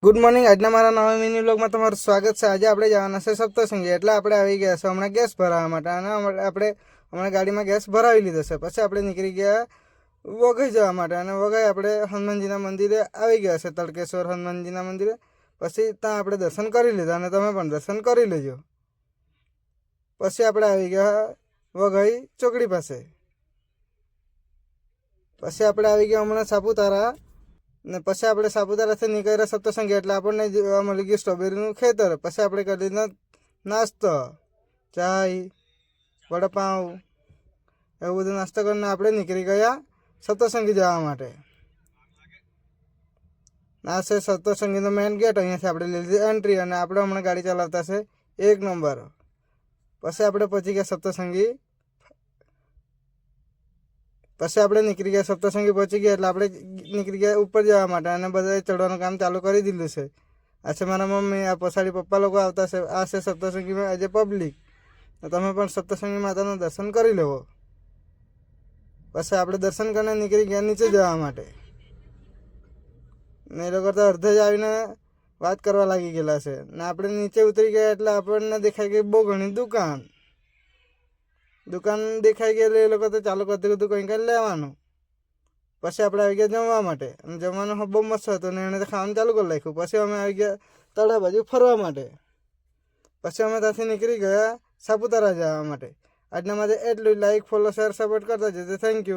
Good morning. આજના મારા નવા મિની વ્લોગમાં તમારું સ્વાગત છે. આજે આપણે જવાના છે સપ્તશૃંગી, એટલે આપણે આવી ગયા છે હમણાં ગેસ ભરાવવા માટે. અને આપણે હમણાં ગાડીમાં ગેસ ભરાવી લીધો છે. પછી આપણે નીકળી ગયા વઘઈ જવા માટે. અને વઘઈ આપણે હનુમાનજીના મંદિરે આવી ગયા છે, તડકેશ્વર હનુમાનજીના મંદિરે. પછી ત્યાં આપણે દર્શન કરી લીધા, અને તમે પણ દર્શન કરી લેજો. પછી આપણે આવી ગયા વઘઈ ચોકડી પાસે. પછી આપણે આવી ગયા હમણાં સાપુતારા. ને પછી આપણે સાપુતારાથી નીકળ્યા સપ્તશૃંગી, એટલે આપણને જોવા મળી ગયું સ્ટ્રોબેરીનું ખેતર. પછી આપણે કરી લીધો નાસ્તો, ચાય, વડાપાઉં, એવું બધું નાસ્તો કરીને આપણે નીકળી ગયા સપ્તશૃંગી જવા માટે. આ છે સપ્તશૃંગીનો મેઇન ગેટ. અહીંયાથી આપણે લીધી એન્ટ્રી, અને આપણે હમણાં ગાડી ચલાવતા છે 1 નંબર. પછી આપણે પહોંચી ગયા સપ્તશૃંગી. પછી આપણે નીકળી ગયા સપ્તશૃંગી પહોંચી ગયા, એટલે આપણે નીકળી ગયા ઉપર જવા માટે. અને બધાએ ચડવાનું કામ ચાલુ કરી દીધું છે. આ છે મારા મમ્મી, આ પછાડી પપ્પા લોકો આવતા છે. આ છે સપ્તશૃંગીમાં આજે પબ્લિક. તમે પણ સપ્તશૃંગી માતાનું દર્શન કરી લેવો. પછી આપણે દર્શન કરીને નીકળી ગયા નીચે જવા માટે. ને એ લોકો તો અડધે જ આવીને વાત કરવા લાગી ગયેલા છે. ને આપણે નીચે ઉતરી ગયા એટલે આપણને દેખાઈ ગઈ બહુ ઘણી દુકાન દેખાઈ ગયેલી. એ લોકો તો ચાલુ કરી દીધું કંઈ લેવાનું. પછી આપણે આવી ગયા જમવા માટે. અને જમવાનું બહુ મસ્ત હતું, ને એને તો ખાવાનું ચાલુ કરી નાખ્યું. પછી અમે આવી ગયા તળા બાજુ ફરવા માટે. પછી અમે ત્યાંથી નીકળી ગયા સાપુતારા જવા માટે. આજના માટે એટલું. લાઈક, ફોલો, શેર, સપોર્ટ કરતા જજો. Thank you.